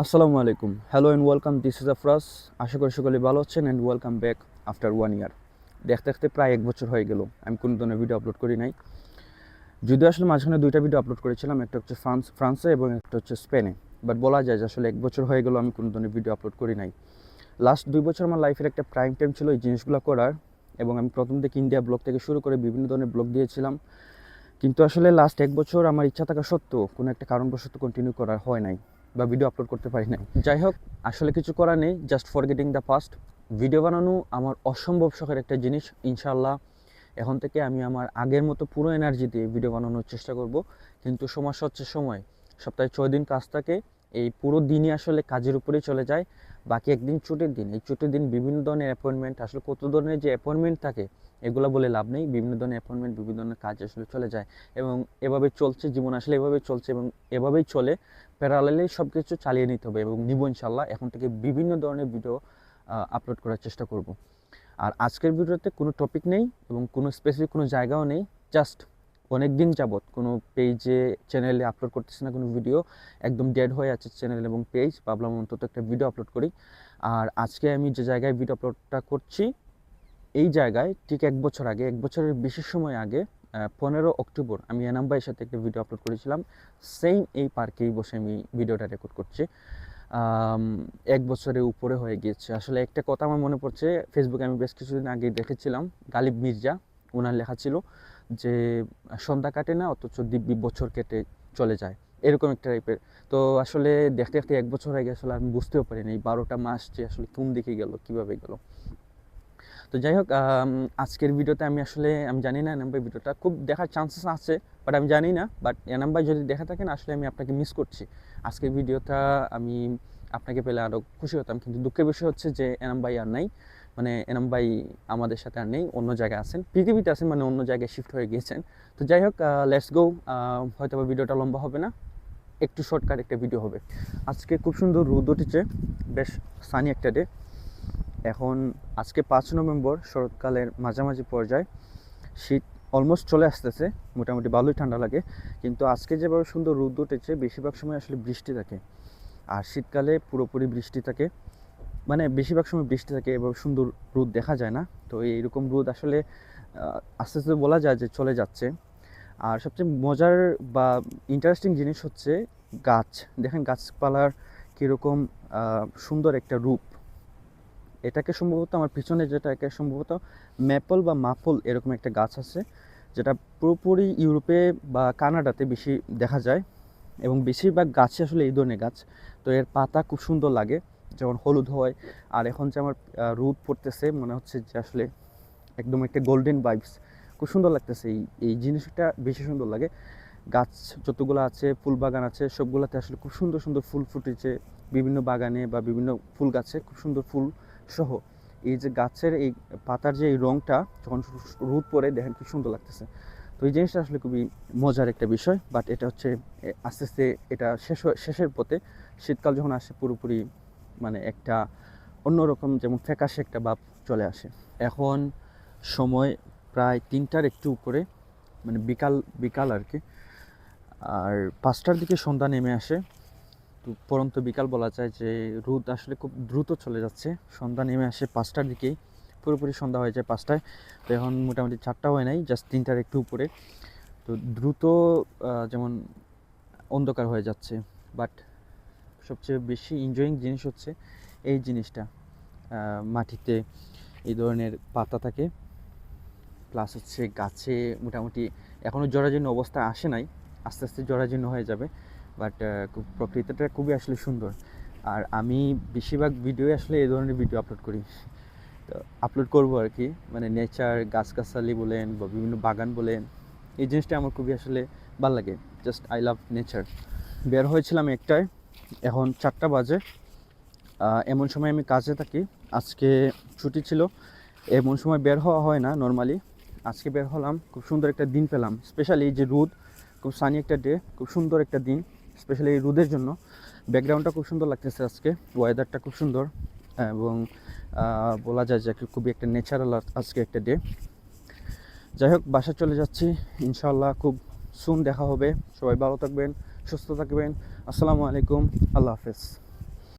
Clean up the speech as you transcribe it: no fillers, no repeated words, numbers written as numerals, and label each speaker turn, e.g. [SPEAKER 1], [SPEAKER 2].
[SPEAKER 1] আসসালামু আলাইকুম, hello and welcome. This is Afraz. আশা করি সকলে ভালো আছেন and welcome back after 1 year. দেখতে দেখতে প্রায় 1 বছর হয়ে গেল আমি কোনো ধরনের ভিডিও আপলোড করি নাই। যদিও আসলে মাঝখানে 2টা ভিডিও আপলোড করেছিলাম, একটা হচ্ছে ফ্রান্সে এবং একটা হচ্ছে স্পেনে। বাট বলা যায় যে আসলে 1 বছর হয়ে গেল আমি কোনো ধরনের ভিডিও আপলোড করি নাই। লাস্ট 2 বছর আমার লাইফের একটা প্রাইম টাইম ছিল এই জিনিসগুলো করার, এবং আমি প্রথম থেকে ইন্ডিয়া ব্লগ থেকে শুরু করে বিভিন্ন ধরনের ব্লগ দিয়েছিলাম। কিন্তু আসলে লাস্ট 1 বছর আমার ইচ্ছা থাকা সত্ত্বেও কোনো একটা কারণবশত কন্টিনিউ করা হয় নাই বা ভিডিও আপলোড করতে পারি নাই। যাই হোক, আসলে কিছু করার নেই, just forgetting the past. Video বানানো আমার অসম্ভব শখের একটা জিনিস। ইনশাআল্লাহ এখন থেকে আমি আমার আগের মতো পুরো এনার্জি দিয়ে ভিডিও বানানোর চেষ্টা করব। কিন্তু সমস্যা হচ্ছে সময়। সপ্তাহে 6 দিন কাজ থাকে, এই পুরো দিনই আসলে কাজের উপরেই চলে যায়। বাকি একদিন ছুটির দিন, এই ছুটির দিন বিভিন্ন ধরনের অ্যাপয়েন্টমেন্ট, আসলে কত ধরনের যে অ্যাপয়েন্টমেন্ট থাকে এগুলো বলে লাভ নেই। বিভিন্ন ধরনের অ্যাপয়েন্টমেন্ট, বিভিন্ন ধরনের কাজ আসলে চলে যায়, এবং এভাবে চলছে জীবন, আসলে এভাবে চলছে এবং এভাবেই চলে। প্যারালালি সব কিছু চালিয়ে নিতে হবে এবং নিব ইনশাল্লাহ। এখন থেকে বিভিন্ন ধরনের ভিডিও আপলোড করার চেষ্টা করব। আর আজকের ভিডিওতে কোনো টপিক নেই এবং কোনো স্পেসিফিক কোনো জায়গাও নেই। জাস্ট অনেক দিন যাবৎ কোনো পেজে চ্যানেলে আপলোড করতেছি না কোনো ভিডিও, একদম ডেড হয়ে আছে চ্যানেল এবং পেজ। ভাবলাম অন্তত একটা ভিডিও আপলোড করি। আর আজকে আমি যে জায়গায় ভিডিও আপলোডটা করছি, এই জায়গায় ঠিক 1 বছর আগে, 1 বছরের বেশি সময় আগে, 15 অক্টোবর আমি এনাম ভাইয়ের সাথে একটা ভিডিও আপলোড করেছিলাম। সেম এই পার্কেই বসে আমি ভিডিওটা রেকর্ড করছি। 1 বছরের উপরে হয়ে গিয়েছে। আসলে একটা কথা আমার মনে পড়ছে, ফেসবুকে আমি বেশ কিছুদিন আগে দেখেছিলাম, গালিব মির্জা ওনার লেখা ছিল যে সন্ধ্যা কাটে না অথচ দিব্যি বছর কেটে চলে যায়, এরকম একটা টাইপের। তো আসলে দেখতে দেখতে 1 বছর হয়ে গেছে, আসলে আমি বুঝতেও পারিনি এই 12টা মাস যে আসলে কোন দিকে গেল, কীভাবে গেল। তো যাই হোক, আজকের ভিডিওতে আমি জানি না এনাম ভাই ভিডিওটা খুব দেখার চান্সেস আছে, বাট আমি জানি না। বাট এনাম ভাই যদি দেখে থাকেন, আসলে আমি আপনাকে মিস করছি। আজকের ভিডিওটা আমি আপনাকে পেলে আরও খুশি হতাম, কিন্তু দুঃখের বিষয় হচ্ছে যে এনাম ভাই আর নাই। মানে এনাম ভাই আমাদের সাথে আর নেই, অন্য জায়গায় আছেন, পৃথিবীতে আছেন, মানে অন্য জায়গায় শিফট হয়ে গিয়েছেন। তো যাই হোক, লেটস গো। হয়তো বা ভিডিওটা লম্বা হবে না, একটু শর্টকাট একটা ভিডিও হবে। আজকে খুব সুন্দর রোদ উঠেছে, বেশ সানি একটা ডে। এখন আজকে 5 নভেম্বর, শরৎকালের মাঝামাঝি পর্যায়ে, শীত অলমোস্ট চলে আসতেছে, মোটামুটি ভালোই ঠান্ডা লাগে। কিন্তু আজকে যেভাবে সুন্দর রোদ উঠেছে, বেশিরভাগ সময় আসলে বৃষ্টি থাকে। আর শীতকালে পুরোপুরি বৃষ্টি থাকে, মানে বেশিরভাগ সময় বৃষ্টি থাকে, এভাবে সুন্দর রোদ দেখা যায় না। তো এইরকম রোদ আসলে আস্তে আস্তে বলা যায় যে চলে যাচ্ছে। আর সবচেয়ে মজার বা ইন্টারেস্টিং জিনিস হচ্ছে গাছ। দেখেন গাছপালার কীরকম সুন্দর একটা রূপ। এটাকে সম্ভবত আমার পিছনে যেটাকে সম্ভবত ম্যাপল বা মাপল এরকম একটা গাছ আছে, যেটা পুরোপুরি ইউরোপে বা কানাডাতে বেশি দেখা যায়, এবং বেশিরভাগ গাছে আসলে এই ধরনের গাছ। তো এর পাতা খুব সুন্দর লাগে, যেমন হলুদ হয়। আর এখন যে আমার রোদ পড়তেছে, মনে হচ্ছে যে আসলে একদম একটা গোল্ডেন ভাইবস, খুব সুন্দর লাগতেছে। এই জিনিসটা বেশি সুন্দর লাগে। গাছ যতগুলো আছে, ফুল বাগান আছে, সবগুলোতে আসলে খুব সুন্দর সুন্দর ফুল ফুটেছে। বিভিন্ন বাগানে বা বিভিন্ন ফুল গাছে খুব সুন্দর ফুল সহ এই যে গাছের এই পাতার যে এই রঙটা যখন রোদ পড়ে, দেখেন কি সুন্দর লাগতেছে। তো এই জিনিসটা আসলে খুবই মজার একটা বিষয়। বাট এটা হচ্ছে আস্তে আস্তে এটা শেষের পথে। শীতকাল যখন আসে, পুরোপুরি মানে একটা অন্যরকম, যেমন ফ্যাকাশে একটা ভাব চলে আসে। এখন সময় প্রায় 3টার একটু উপরে, মানে বিকাল বিকাল আর কি। আর 5টার দিকে সন্ধ্যা নেমে আসে। তো পরন্ত বিকাল বলা যায়, যে রোদ আসলে খুব দ্রুত চলে যাচ্ছে। সন্ধ্যা নেমে আসে 5টার দিকেই, পুরোপুরি সন্ধ্যা হয়ে যায় 5টায়। তো এখন মোটামুটি 4টা হয় নাই, জাস্ট 3টার একটু উপরে। তো দ্রুত যেমন অন্ধকার হয়ে যাচ্ছে। বাট সবচেয়ে বেশি এনজয়িং জিনিস হচ্ছে এই জিনিসটা, মাটিতে এই ধরনের পাতা থাকে, প্লাস হচ্ছে গাছে মোটামুটি এখনও জরাজীর্ণ অবস্থা আসে নাই, আস্তে আস্তে জরাজীর্ণ হয়ে যাবে। বাট প্রকৃতিটা খুবই আসলে সুন্দর। আর আমি বেশিরভাগ ভিডিও আসলে এই ধরনের ভিডিও আপলোড করি, তো আপলোড করবো আর কি। মানে নেচার, গাছগাছালি বলেন বা বিভিন্ন বাগান বলেন, এই জিনিসটা আমার খুবই আসলে ভালো লাগে। Just I love nature. বের হয়েছিলাম 1টায়, এখন 4টা বাজে। এমন সময় আমি কাজে থাকি, আজকে ছুটি ছিল, এমন সময় বের হওয়া হয় না নর্মালি। আজকে বের হলাম, খুব সুন্দর একটা দিন পেলাম। স্পেশালি এই যে রোদ, খুব সানি একটা ডে, খুব সুন্দর একটা দিন, স্পেশালি এই রোদের জন্য। ব্যাকগ্রাউন্ডটা খুব সুন্দর লাগতেছে আজকে, ওয়েদারটা খুব সুন্দর, এবং বলা যায় যে খুবই একটা ন্যাচারাল আজকে একটা ডে। যাই হোক, বাসা চলে যাচ্ছি ইনশাআল্লাহ, খুব সুন দেখা হবে। সবাই ভালো থাকবেন, সুস্থ থাকবেন। আসসালামু আলাইকুম, আল্লাহ হাফেজ।